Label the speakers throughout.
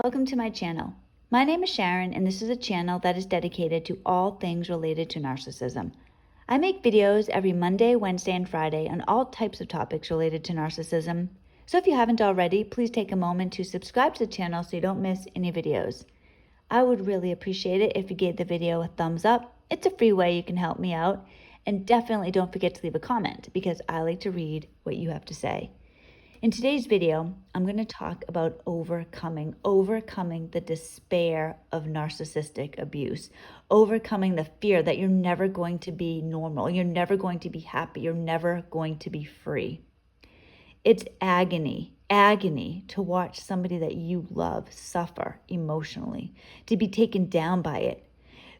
Speaker 1: welcome to my channel. My name is Sharon, and this is a channel that is dedicated to all things related to narcissism. I make videos every Monday, Wednesday, and Friday on all types of topics related to narcissism. So if you haven't already, please take a moment to subscribe to the channel so you don't miss any videos. I would really appreciate it if you gave the video a thumbs up. It's a free way you can help me out. And definitely don't forget to leave a comment because I like to read what you have to say. In today's video, I'm going to talk about overcoming the despair of narcissistic abuse, overcoming the fear that you're never going to be normal, you're never going to be happy, you're never going to be free. It's agony to watch somebody that you love suffer emotionally, to be taken down by it.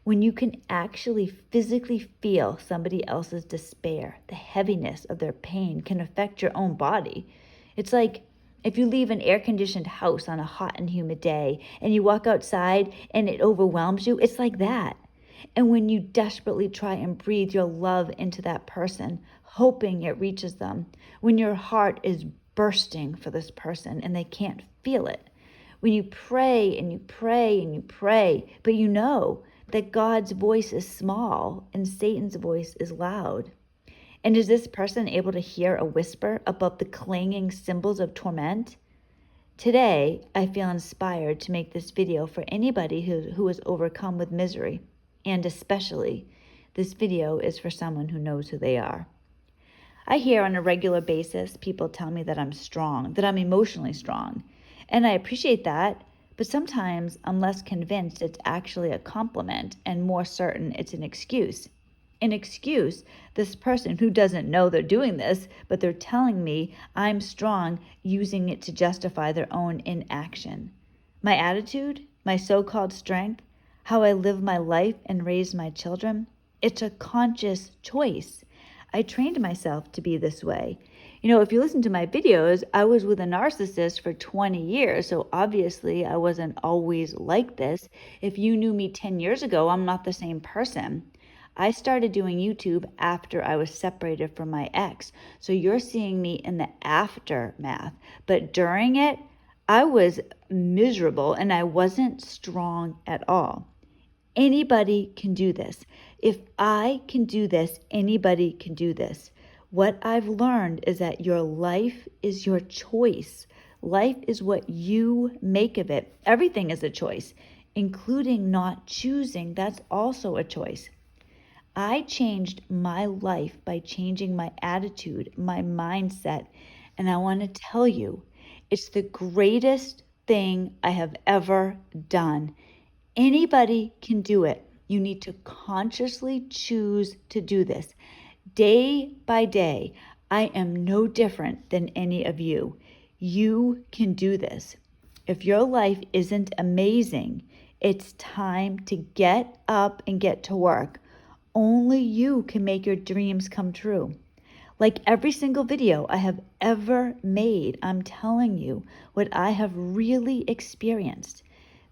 Speaker 1: When you can actually physically feel somebody else's despair, the heaviness of their pain can affect your own body. It's like if you leave an air-conditioned house on a hot and humid day and you walk outside and it overwhelms you, it's like that. And when you desperately try and breathe your love into that person, hoping it reaches them, when your heart is bursting for this person and they can't feel it, when you pray and you pray and you pray, but you know that God's voice is small and Satan's voice is loud. And is this person able to hear a whisper above the clanging cymbals of torment? Today, I feel inspired to make this video for anybody who is overcome with misery. And especially, this video is for someone who knows who they are. I hear on a regular basis people tell me that I'm strong, that I'm emotionally strong. And I appreciate that, but sometimes I'm less convinced it's actually a compliment and more certain it's an excuse. An excuse, this person who doesn't know they're doing this, but they're telling me I'm strong, using it to justify their own inaction. My attitude, my so-called strength, how I live my life and raise my children, it's a conscious choice. I trained myself to be this way. You know, if you listen to my videos, I was with a narcissist for 20 years, so obviously I wasn't always like this. If you knew me 10 years ago, I'm not the same person. I started doing YouTube after I was separated from my ex. So you're seeing me in the aftermath. But during it, I was miserable and I wasn't strong at all. Anybody can do this. If I can do this, anybody can do this. What I've learned is that your life is your choice. Life is what you make of it. Everything is a choice, including not choosing. That's also a choice. I changed my life by changing my attitude, my mindset, and I want to tell you, it's the greatest thing I have ever done. Anybody can do it. You need to consciously choose to do this. Day by day, I am no different than any of you. You can do this. If your life isn't amazing, it's time to get up and get to work. Only you can make your dreams come true. Like every single video I have ever made, I'm telling you what I have really experienced.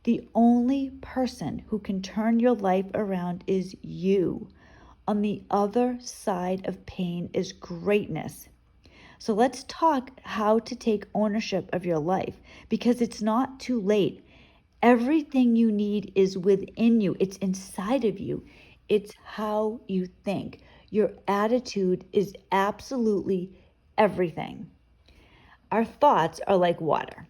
Speaker 1: The only person who can turn your life around is you. On the other side of pain is greatness. So let's talk how to take ownership of your life because it's not too late. Everything you need is within you. It's inside of you. It's how you think. Your attitude is absolutely everything. Our thoughts are like water.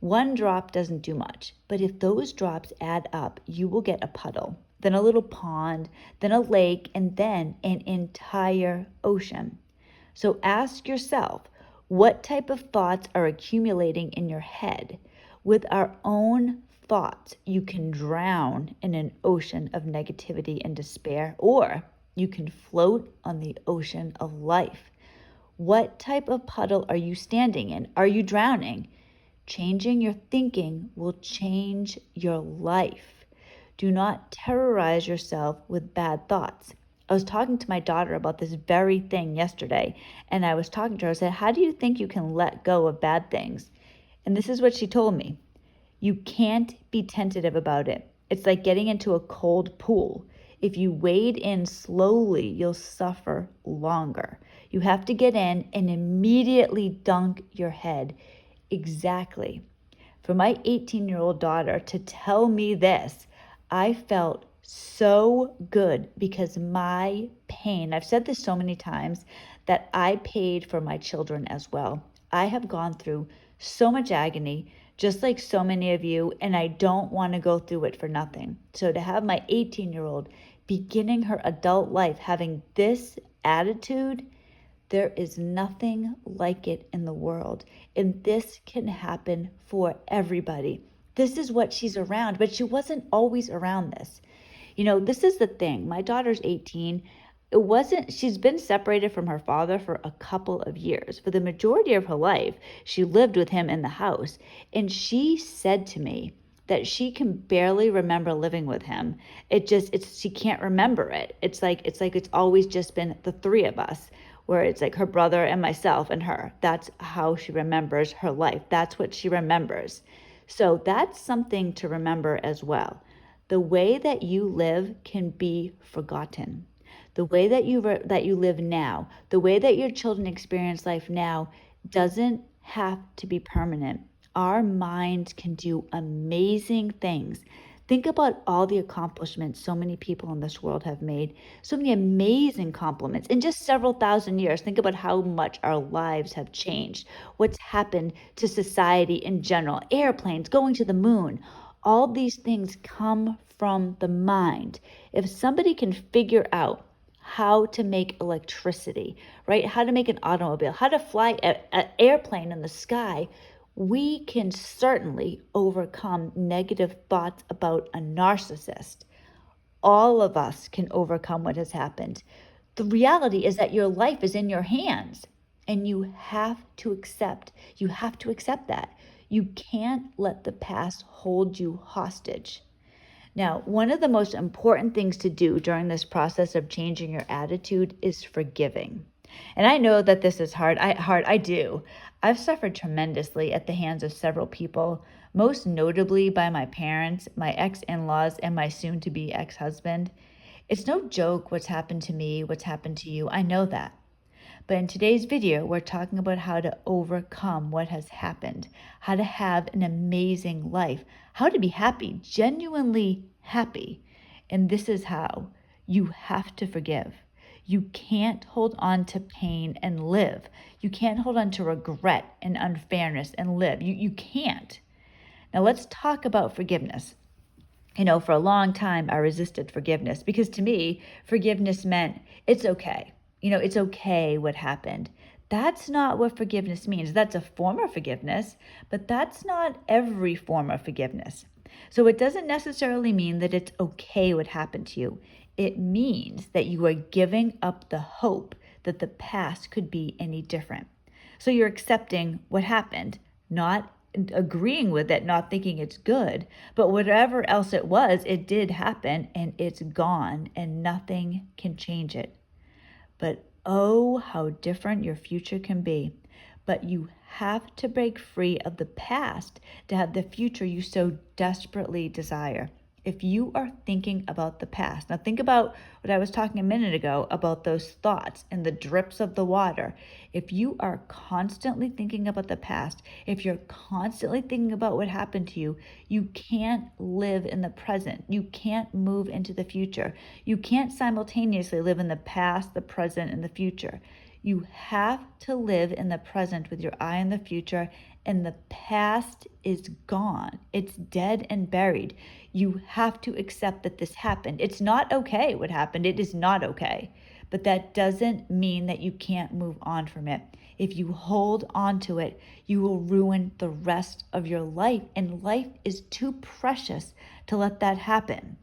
Speaker 1: One drop doesn't do much, but if those drops add up, you will get a puddle, then a little pond, then a lake, and then an entire ocean. So ask yourself, what type of thoughts are accumulating in your head? With our own thoughts, you can drown in an ocean of negativity and despair, or you can float on the ocean of life. What type of puddle are you standing in? Are you drowning? Changing your thinking will change your life. Do not terrorize yourself with bad thoughts. I was talking to my daughter about this very thing yesterday, and I was talking to her. I said, how do you think you can let go of bad things? And this is what she told me. You can't be tentative about it. It's like getting into a cold pool. If you wade in slowly, you'll suffer longer. You have to get in and immediately dunk your head. Exactly. for my 18-year-old daughter to tell me this, I felt so good because my pain, I've said this so many times, that I paid for my children as well. I have gone through so much agony, just like so many of you, and I don't want to go through it for nothing. So to have my 18-year-old beginning her adult life having this attitude, there is nothing like it in the world. And this can happen for everybody. This is what she's around, but she wasn't always around this. This is the thing. My daughter's 18. She's been separated from her father for a couple of years. For the majority of her life, she lived with him in the house. And she said to me that she can barely remember living with him. She can't remember it. It's like it's always just been the three of us, where it's like her brother and myself and her. That's how she remembers her life. That's what she remembers. So that's something to remember as well. The way that you live can be forgotten. The way that you live now, the way that your children experience life now doesn't have to be permanent. Our minds can do amazing things. Think about all the accomplishments so many people in this world have made, so many amazing compliments in just several thousand years. Think about how much our lives have changed, what's happened to society in general, airplanes, going to the moon. All these things come from the mind. If somebody can figure out how to make electricity, right? How to make an automobile, how to fly an airplane in the sky, we can certainly overcome negative thoughts about a narcissist. All of us can overcome what has happened. The reality is that your life is in your hands, and you have to accept that. You can't let the past hold you hostage. Now, one of the most important things to do during this process of changing your attitude is forgiving. And I know that this is hard. I do. I've suffered tremendously at the hands of several people, most notably by my parents, my ex-in-laws, and my soon-to-be ex-husband. It's no joke what's happened to me, what's happened to you. I know that. But in today's video, we're talking about how to overcome what has happened, how to have an amazing life, how to be happy, genuinely happy. And this is how. You have to forgive. You can't hold on to pain and live. You can't hold on to regret and unfairness and live. You can't. Now let's talk about forgiveness. For a long time, I resisted forgiveness because to me, forgiveness meant it's okay. It's okay what happened. That's not what forgiveness means. That's a form of forgiveness, but that's not every form of forgiveness. So it doesn't necessarily mean that it's okay what happened to you. It means that you are giving up the hope that the past could be any different. So you're accepting what happened, not agreeing with it, not thinking it's good, but whatever else it was, it did happen and it's gone and nothing can change it. But oh, how different your future can be. But you have to break free of the past to have the future you so desperately desire. If you are thinking about the past, now think about what I was talking a minute ago about those thoughts and the drips of the water. If you are constantly thinking about the past, if you're constantly thinking about what happened to you, you can't live in the present. You can't move into the future. You can't simultaneously live in the past, the present, and the future. You have to live in the present with your eye on the future, and the past is gone. It's dead and buried. You have to accept that this happened. It's not okay what happened. It is not okay. But that doesn't mean that you can't move on from it. If you hold on to it, you will ruin the rest of your life, and life is too precious to let that happen.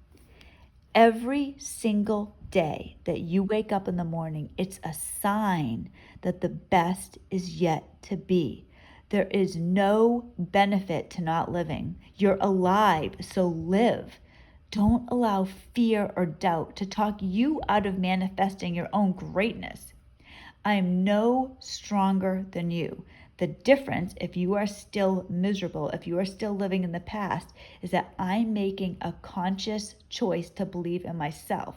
Speaker 1: Every single day that you wake up in the morning, it's a sign that the best is yet to be. There is no benefit to not living. You're alive, so live. Don't allow fear or doubt to talk you out of manifesting your own greatness. I am no stronger than you. The difference, if you are still miserable, if you are still living in the past, is that I'm making a conscious choice to believe in myself.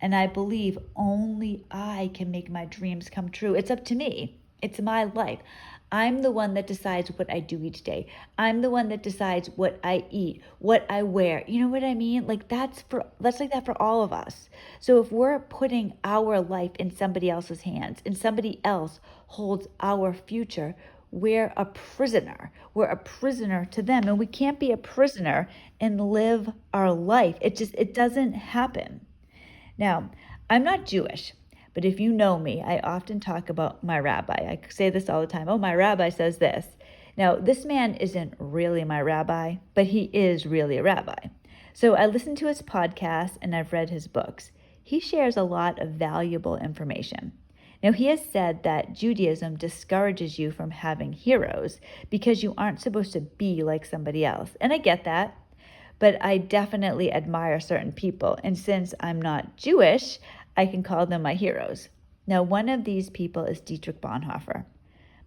Speaker 1: And I believe only I can make my dreams come true. It's up to me. It's my life. I'm the one that decides what I do each day. I'm the one that decides what I eat, what I wear. You know what I mean? Like that's like that for all of us. So if we're putting our life in somebody else's hands and somebody else holds our future, we're a prisoner. We're a prisoner to them, and we can't be a prisoner and live our life. It doesn't happen. Now, I'm not Jewish, but if you know me, I often talk about my rabbi. I say this all the time. Oh, my rabbi says this. Now, this man isn't really my rabbi, but he is really a rabbi. So I listen to his podcast and I've read his books. He shares a lot of valuable information. Now, he has said that Judaism discourages you from having heroes because you aren't supposed to be like somebody else. And I get that, but I definitely admire certain people. And since I'm not Jewish, I can call them my heroes. Now, one of these people is Dietrich Bonhoeffer.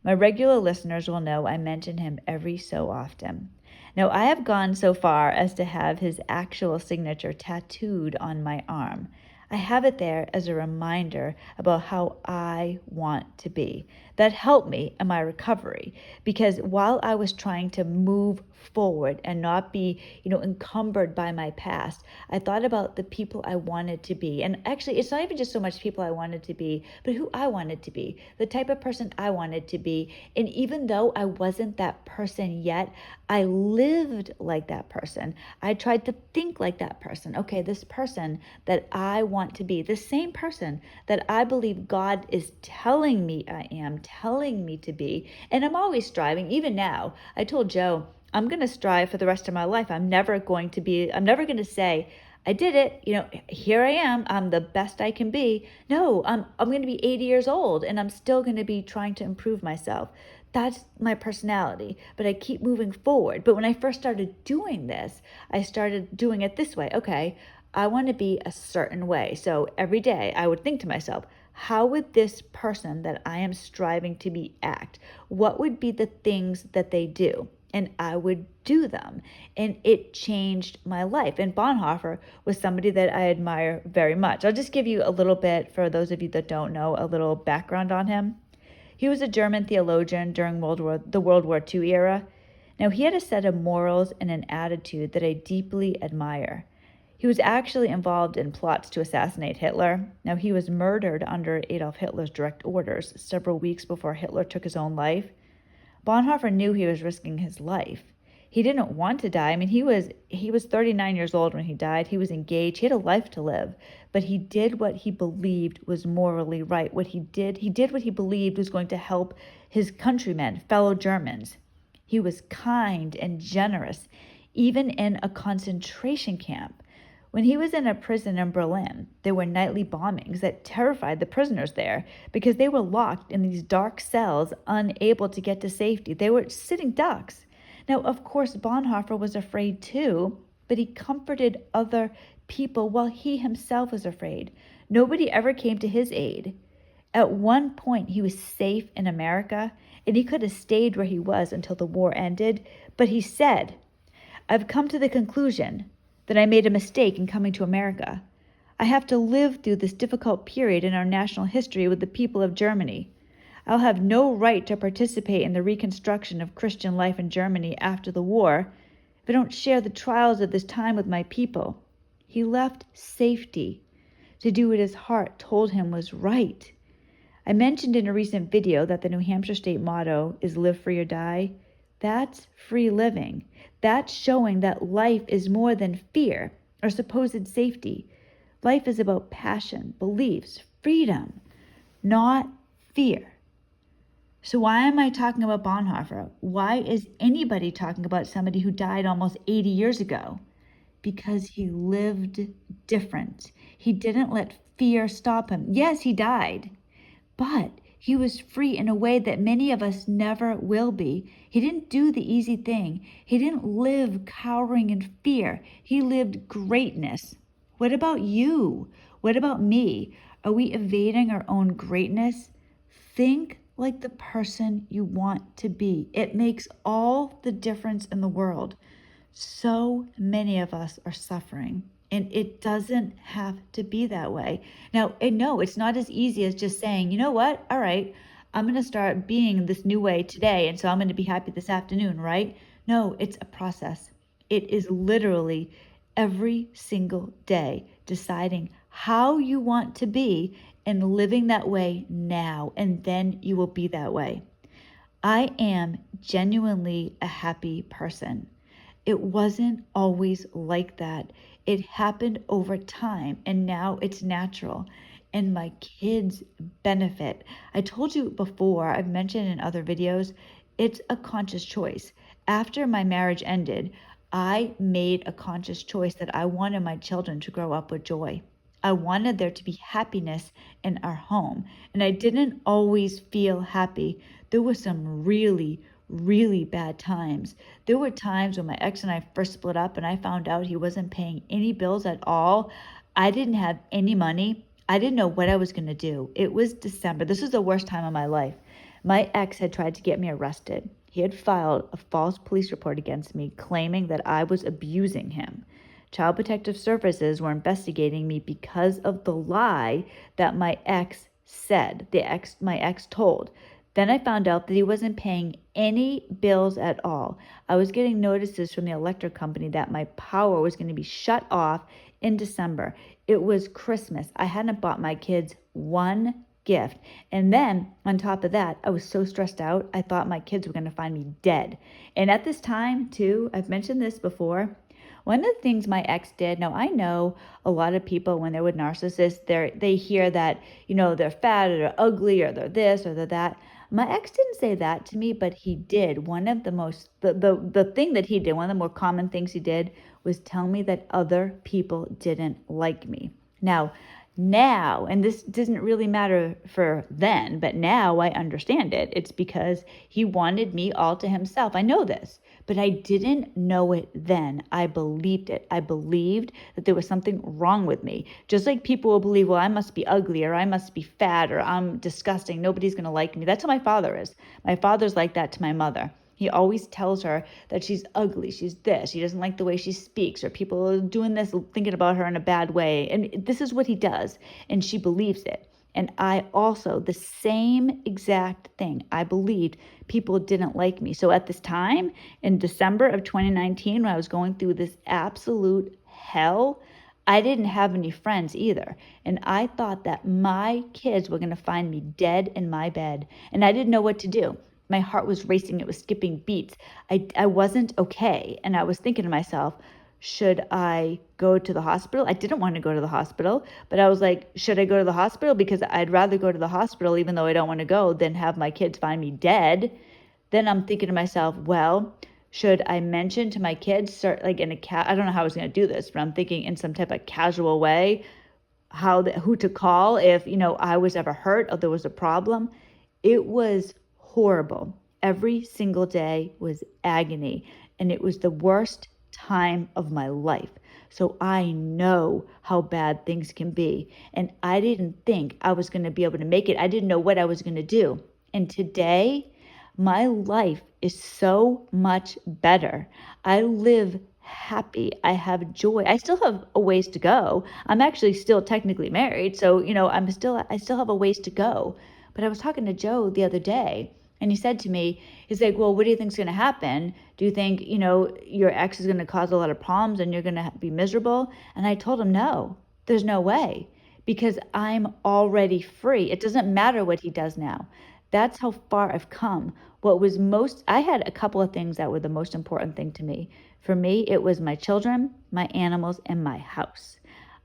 Speaker 1: My regular listeners will know I mention him every so often. Now, I have gone so far as to have his actual signature tattooed on my arm. I have it there as a reminder about how I want to be. That helped me in my recovery because while I was trying to move forward and not be, encumbered by my past, I thought about the people I wanted to be. And actually, it's not even just so much people I wanted to be, but who I wanted to be, the type of person I wanted to be. And even though I wasn't that person yet, I lived like that person. I tried to think like that person. Okay, this person that I want to be, the same person that I believe God is telling me I am, telling me to be. And I'm always striving, even now. I told Joe, I'm going to strive for the rest of my life. I'm never going to say, I did it. Here I am. I'm the best I can be. No, I'm going to be 80 years old and I'm still going to be trying to improve myself. That's my personality, but I keep moving forward. But when I first started doing this, I started doing it this way. Okay, I want to be a certain way. So every day I would think to myself, how would this person that I am striving to be act? What would be the things that they do? And I would do them. And it changed my life. And Bonhoeffer was somebody that I admire very much. I'll just give you a little bit, for those of you that don't know, a little background on him. He was a German theologian during the World War II era. Now, he had a set of morals and an attitude that I deeply admire. He was actually involved in plots to assassinate Hitler. Now, he was murdered under Adolf Hitler's direct orders several weeks before Hitler took his own life. Bonhoeffer knew he was risking his life. He didn't want to die. I mean, he was 39 years old when he died. He was engaged. He had a life to live, but he did what he believed was morally right. He did what he believed was going to help his countrymen, fellow Germans. He was kind and generous, even in a concentration camp. When he was in a prison in Berlin, there were nightly bombings that terrified the prisoners there because they were locked in these dark cells, unable to get to safety. They were sitting ducks. Now, of course, Bonhoeffer was afraid too, but he comforted other people while he himself was afraid. Nobody ever came to his aid. At one point, he was safe in America, and he could have stayed where he was until the war ended, but he said, I've come to the conclusion that I made a mistake in coming to America. I have to live through this difficult period in our national history with the people of Germany. I'll have no right to participate in the reconstruction of Christian life in Germany after the war if I don't share the trials of this time with my people. He left safety to do what his heart told him was right. I mentioned in a recent video that the New Hampshire state motto is live free or die. That's free living. That's showing that life is more than fear or supposed safety. Life is about passion, beliefs, freedom, not fear. So why am I talking about Bonhoeffer? Why is anybody talking about somebody who died almost 80 years ago? Because he lived different. He didn't let fear stop him. Yes, he died, but he was free in a way that many of us never will be. He didn't do the easy thing. He didn't live cowering in fear. He lived greatness. What about you? What about me? Are we evading our own greatness? Think like the person you want to be. It makes all the difference in the world. So many of us are suffering, and it doesn't have to be that way. Now, no, it's not as easy as just saying, you know what? All right, I'm going to start being this new way today, and so I'm going to be happy this afternoon, right? No, it's a process. It is literally every single day deciding how you want to be and living that way now, and then you will be that way. I am genuinely a happy person. It wasn't always like that. It happened over time, and now it's natural. And my kids benefit. I told you before, I've mentioned in other videos, it's a conscious choice. After my marriage ended, I made a conscious choice that I wanted my children to grow up with joy. I wanted there to be happiness in our home. And I didn't always feel happy. There were some really, really bad times. There were times when my ex and I first split up and I found out he wasn't paying any bills at all. I didn't have any money. I didn't know what I was going to do. It was December. This was the worst time of my life. My ex had tried to get me arrested. He had filed a false police report against me, claiming that I was abusing him. Child Protective Services were investigating me because of the lie that my ex said, my ex told. Then I found out that he wasn't paying any bills at all. I was getting notices from the electric company that my power was going to be shut off in December. It was Christmas. I hadn't bought my kids one gift. And then on top of that, I was so stressed out, I thought my kids were going to find me dead. And at this time, too, I've mentioned this before, one of the things my ex did, now I know a lot of people when they're with narcissists, they hear that, they're fat or they're ugly or they're this or they're that. My ex didn't say that to me, but he did. One of the thing that he did, one of the more common things he did was tell me that other people didn't like me. Now, and this doesn't really matter for then, but now I understand it. It's because he wanted me all to himself. I know this, but I didn't know it then. I believed it. I believed that there was something wrong with me. Just like people will believe, well, I must be ugly or I must be fat or I'm disgusting. Nobody's going to like me. That's how my father is. My father's like that to my mother. He always tells her that she's ugly, she's this, he doesn't like the way she speaks, or people are doing this, thinking about her in a bad way. And this is what he does, and she believes it. And I also, the same exact thing, I believed people didn't like me. So at this time, in December of 2019, when I was going through this absolute hell, I didn't have any friends either. And I thought that my kids were going to find me dead in my bed, and I didn't know what to do. My heart was racing. It was skipping beats. I wasn't okay. And I was thinking to myself, should I go to the hospital? I didn't want to go to the hospital, but I was like, should I go to the hospital? Because I'd rather go to the hospital, even though I don't want to go, than have my kids find me dead. Then I'm thinking to myself, well, should I mention to my kids, like I don't know how I was going to do this, but I'm thinking in some type of casual way, who to call if, I was ever hurt or there was a problem. It was horrible. Every single day was agony, and it was the worst time of my life. So I know how bad things can be, and I didn't think I was going to be able to make it. I didn't know what I was going to do. And today, my life is so much better. I live happy. I have joy. I still have a ways to go. I'm actually still technically married, so I still have a ways to go. But I was talking to Joe the other day, and he said to me, he's like, well, what do you think's going to happen? Do you think, your ex is going to cause a lot of problems and you're going to be miserable? And I told him, no, there's no way, because I'm already free. It doesn't matter what he does now. That's how far I've come. I had a couple of things that were the most important thing to me. For me, it was my children, my animals, and my house.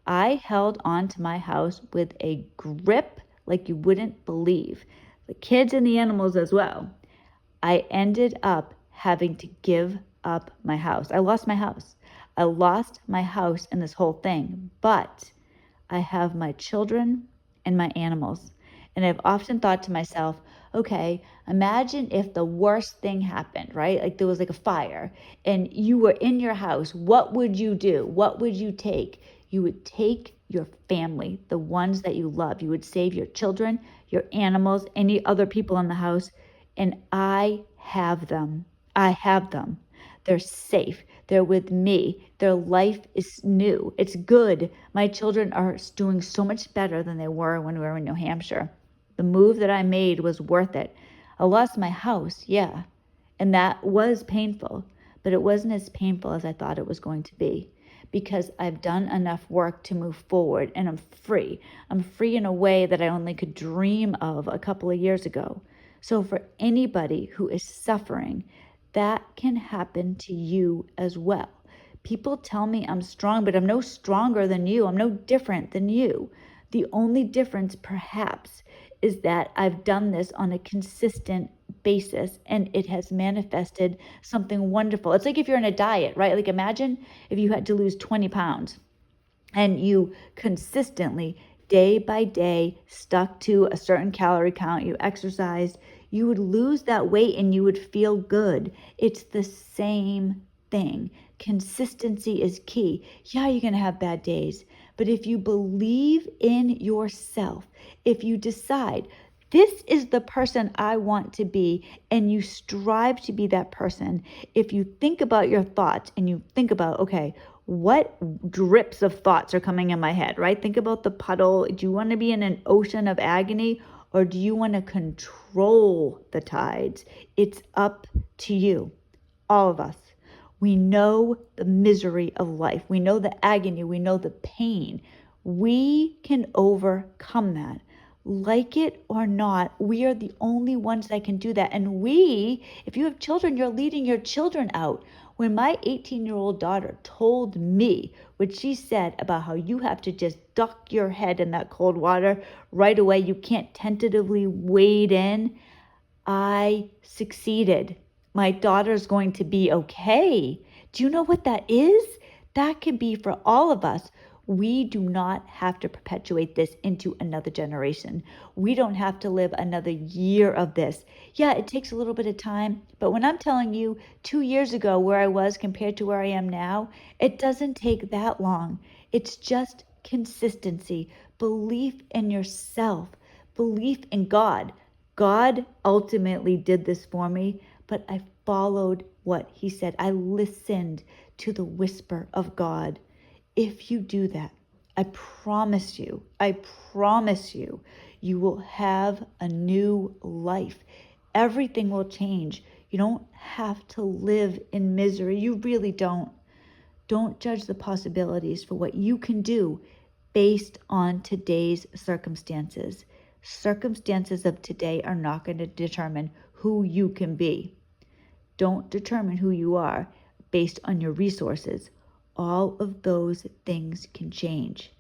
Speaker 1: I held on to my house with a grip like you wouldn't believe. The kids and the animals as well. I ended up having to give up my house. I lost my house. I lost my house in this whole thing, but I have my children and my animals. And I've often thought to myself, okay, imagine if the worst thing happened, right? Like there was like a fire and you were in your house. What would you do? What would you take? You would take your family, the ones that you love. You would save your children, your animals, any other people in the house. And I have them. I have them. They're safe. They're with me. Their life is new. It's good. My children are doing so much better than they were when we were in New Hampshire. The move that I made was worth it. I lost my house, yeah, and that was painful, but it wasn't as painful as I thought it was going to be because I've done enough work to move forward and I'm free. I'm free in a way that I only could dream of a couple of years ago. So for anybody who is suffering, that can happen to you as well. People tell me I'm strong, but I'm no stronger than you. I'm no different than you. The only difference, perhaps, is that I've done this on a consistent basis and it has manifested something wonderful. It's like if you're in a diet, right? Like imagine if you had to lose 20 pounds and you consistently, day by day, stuck to a certain calorie count, you exercised, you would lose that weight and you would feel good. It's the same thing. Consistency is key. Yeah, you're going to have bad days, but if you believe in yourself, if you decide, this is the person I want to be, and you strive to be that person. If you think about your thoughts and you think about, okay, what drips of thoughts are coming in my head, right? Think about the puddle. Do you want to be in an ocean of agony or do you want to control the tides? It's up to you, all of us. We know the misery of life. We know the agony. We know the pain. We can overcome that. Like it or not, we are the only ones that can do that. And if you have children, you're leading your children out. When my 18-year-old daughter told me what she said about how you have to just duck your head in that cold water right away, you can't tentatively wade in, I succeeded. My daughter's going to be okay. Do you know what that is? That can be for all of us. We do not have to perpetuate this into another generation. We don't have to live another year of this. Yeah, it takes a little bit of time, but when I'm telling you 2 years ago where I was compared to where I am now, it doesn't take that long. It's just consistency, belief in yourself, belief in God. God ultimately did this for me, but I followed what he said. I listened to the whisper of God. If you do that, I promise you, you will have a new life. Everything will change. You don't have to live in misery. You really don't. Don't judge the possibilities for what you can do based on today's circumstances. Circumstances of today are not going to determine who you can be. Don't determine who you are based on your resources. All of those things can change.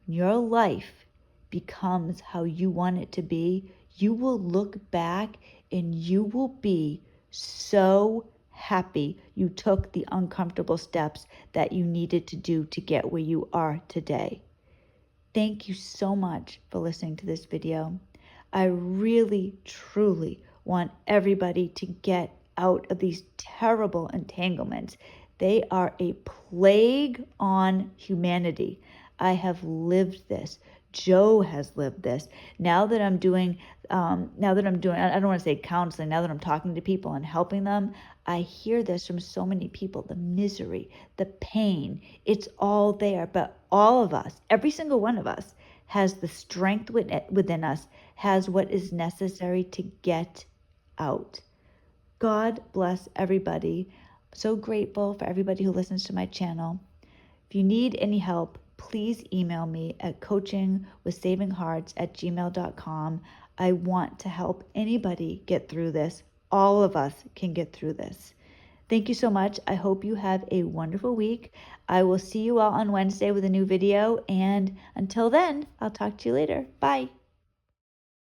Speaker 1: When your life becomes how you want it to be, you will look back and you will be so happy you took the uncomfortable steps that you needed to do to get where you are today. Thank you so much for listening to this video. I really, truly want everybody to get out of these terrible entanglements. They are a plague on humanity. I have lived this. Joe has lived this. Now that I'm doing, I don't want to say counseling, now that I'm talking to people and helping them, I hear this from so many people, the misery, the pain, it's all there. But all of us, every single one of us, has the strength within us, has what is necessary to get out. God bless everybody. I'm so grateful for everybody who listens to my channel. If you need any help, please email me at coachingwithsavinghearts@gmail.com. I want to help anybody get through this. All of us can get through this. Thank you so much. I hope you have a wonderful week. I will see you all on Wednesday with a new video. And until then, I'll talk to you later. Bye.